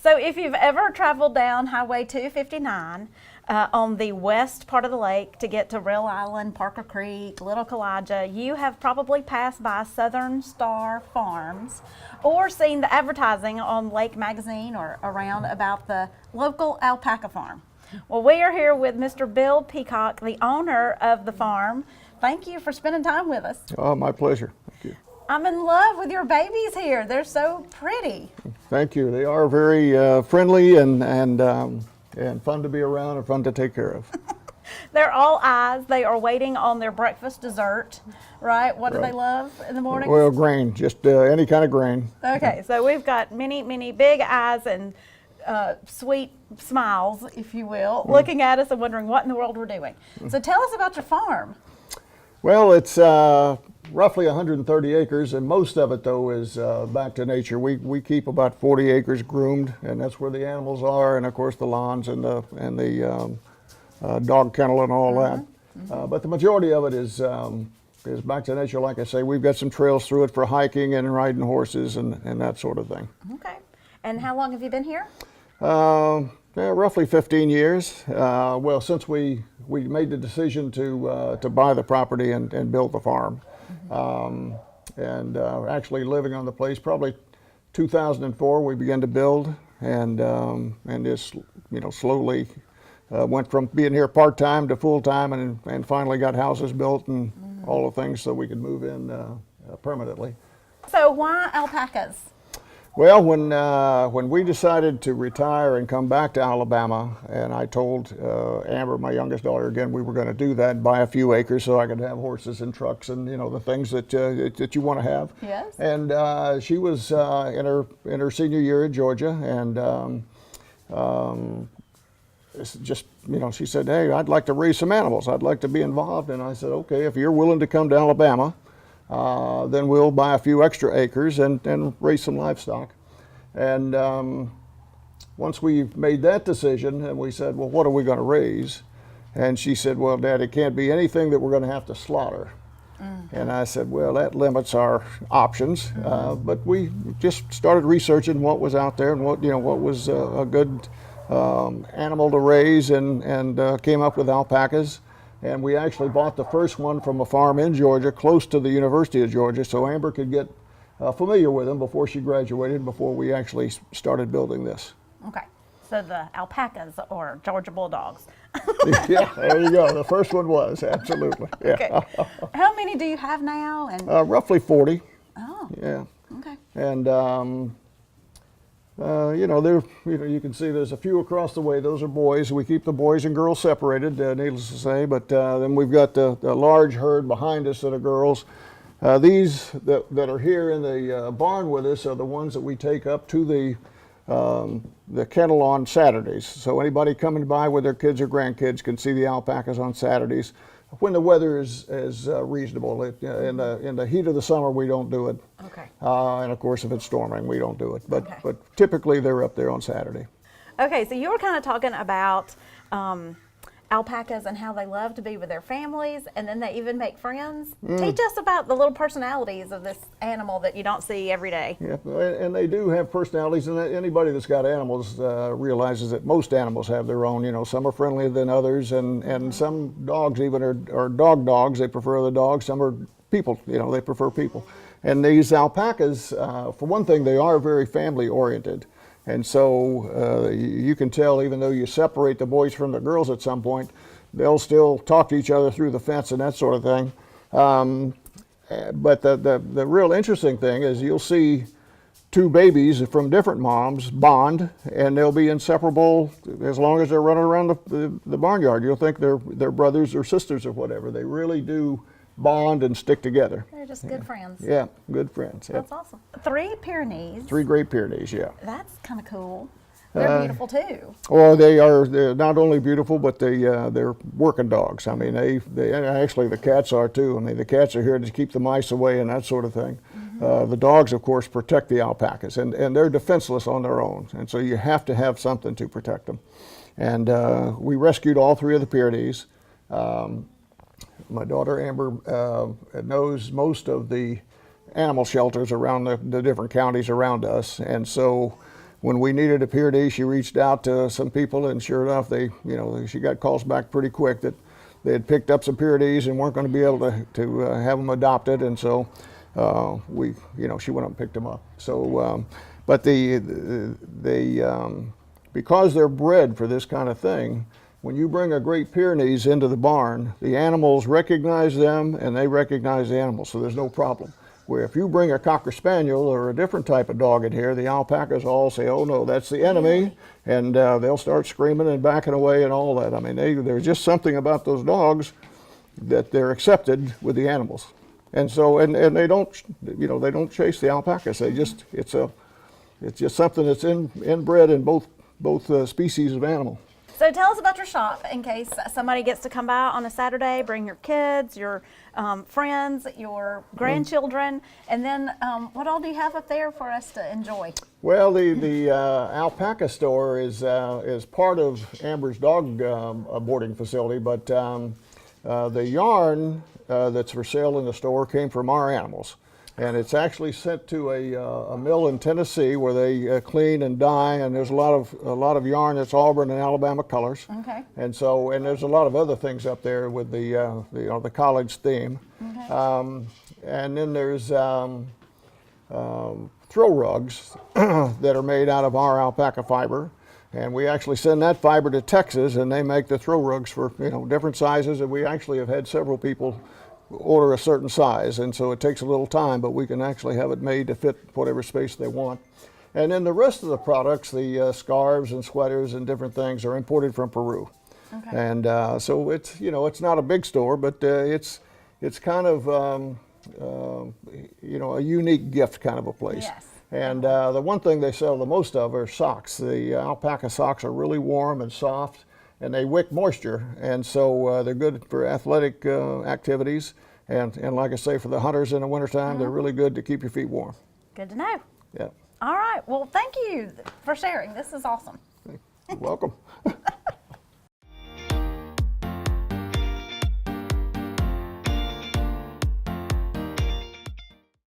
So if you've ever traveled down Highway 259 on the west part of the lake to get to Real Island, Parker Creek, Little Kalijah, you have probably passed by Southern Star Farms or seen the advertising on Lake Magazine or around about the local alpaca farm. Well, we are here with Mr. Bill Peacock, the owner of the farm. Thank you for spending time with us. Oh, my pleasure. Thank you. I'm in love with your babies here. They're so pretty. Thank you. They are very friendly and fun to be around and fun to take care of. They're all eyes. They are waiting on their breakfast dessert, right? What do they love in the morning? Well, grain, just any kind of grain. Okay, so we've got many big eyes and sweet smiles, if you will, looking at us and wondering what in the world we're doing. So tell us about your farm. Well, it's roughly 130 acres, and most of it, though, is back to nature. We keep about 40 acres groomed, and that's where the animals are, and of course the lawns and the dog kennel and all that. But the majority of it is back to nature. Like I say, we've got some trails through it for hiking and riding horses and that sort of thing. Okay. And how long have you been here? Yeah, roughly 15 years. Well, since we made the decision to buy the property and build the farm, and actually living on the place, probably 2004 we began to build, and just slowly went from being here part-time to full-time, and finally got houses built and all the things so we could move in permanently. So why alpacas? Well, when we decided to retire and come back to Alabama, and I told Amber, my youngest daughter, again, we were going to do that, buy a few acres so I could have horses and trucks and the things that you want to have. Yes. And she was in her senior year at Georgia, and she said, "Hey, I'd like to raise some animals. I'd like to be involved." And I said, "Okay, if you're willing to come to Alabama, then we'll buy a few extra acres and raise some livestock." And once we made that decision, and we said, "Well, what are we going to raise?" And she said, "Well, Dad, it can't be anything that we're going to have to slaughter." And I said, "Well, that limits our options." But we just started researching what was out there and what was a good animal to raise, and came up with alpacas. And we actually bought the first one from a farm in Georgia, close to the University of Georgia, so Amber could get familiar with them before she graduated, before we actually started building this. Okay, so the alpacas or Georgia Bulldogs. Yeah, there you go. The first one was, absolutely. Yeah. Okay. How many do you have now? And roughly 40. Oh. Yeah. Okay. And you can see there's a few across the way. Those are boys. We keep the boys and girls separated, needless to say. But then we've got the large herd behind us that are girls. These that are here in the barn with us are the ones that we take up to the kennel on Saturdays. So anybody coming by with their kids or grandkids can see the alpacas on Saturdays when the weather is reasonable. In the heat of the summer, we don't do it. Okay. And of course, if it's storming, we don't do it. But typically, they're up there on Saturday. Okay, so you were kind of talking about alpacas and how they love to be with their families, and then they even make friends. Teach us about the little personalities of this animal that you don't see every day. Yeah, and they do have personalities, and anybody that's got animals realizes that most animals have their own. Some are friendlier than others, and some dogs even are dogs. They prefer the dogs. Some are people. They prefer people. And these alpacas, for one thing, they are very family oriented. And so you can tell, even though you separate the boys from the girls at some point, they'll still talk to each other through the fence and that sort of thing. But the real interesting thing is you'll see two babies from different moms bond, and they'll be inseparable as long as they're running around the barnyard. You'll think they're brothers or sisters or whatever. They really do bond and stick together. They're just good friends. Yeah, good friends. That's awesome. 3 Pyrenees. 3 Great Pyrenees, yeah. That's kind of cool. They're beautiful too. Well, they're not only beautiful, but they're working dogs. I mean, they actually, the cats are too. I mean, the cats are here to keep the mice away and that sort of thing. The dogs, of course, protect the alpacas, and they're defenseless on their own. And so you have to have something to protect them. And we rescued all 3 of the Pyrenees. My daughter Amber knows most of the animal shelters around the different counties around us, and so when we needed a Pyrenees, she reached out to some people, and sure enough, she got calls back pretty quick that they had picked up some Pyrenees and weren't going to be able to have them adopted, and so she went up and picked them up. So, but because they're bred for this kind of thing, when you bring a Great Pyrenees into the barn, the animals recognize them and they recognize the animals, so there's no problem. Where if you bring a Cocker Spaniel or a different type of dog in here, the alpacas all say, oh no, that's the enemy, and they'll start screaming and backing away and all that. I mean, there's just something about those dogs that they're accepted with the animals. And so, and they don't, they don't chase the alpacas. It's just something that's inbred in both species of animal. So tell us about your shop in case somebody gets to come by on a Saturday, bring your kids, your friends, your grandchildren, and then what all do you have up there for us to enjoy? Well, the alpaca store is part of Amber's dog boarding facility, but the yarn that's for sale in the store came from our animals. And it's actually sent to a mill in Tennessee where they clean and dye, and there's a lot of yarn that's Auburn and Alabama colors. Okay. And there's a lot of other things up there with the college theme. Okay. And then there's throw rugs that are made out of our alpaca fiber, and we actually send that fiber to Texas, and they make the throw rugs for different sizes, and we actually have had several people order a certain size, and so it takes a little time, but we can actually have it made to fit whatever space they want. And then the rest of the products, the scarves and sweaters and different things, are imported from Peru. Okay. And so it's it's not a big store, but it's kind of a unique gift kind of a place. Yes. And the one thing they sell the most of are socks. The alpaca socks are really warm and soft, and they wick moisture, and so they're good for athletic activities, and like I say, for the hunters in the wintertime, they're really good to keep your feet warm. Good to know. Yeah. All right, well, thank you for sharing. This is awesome. You're welcome.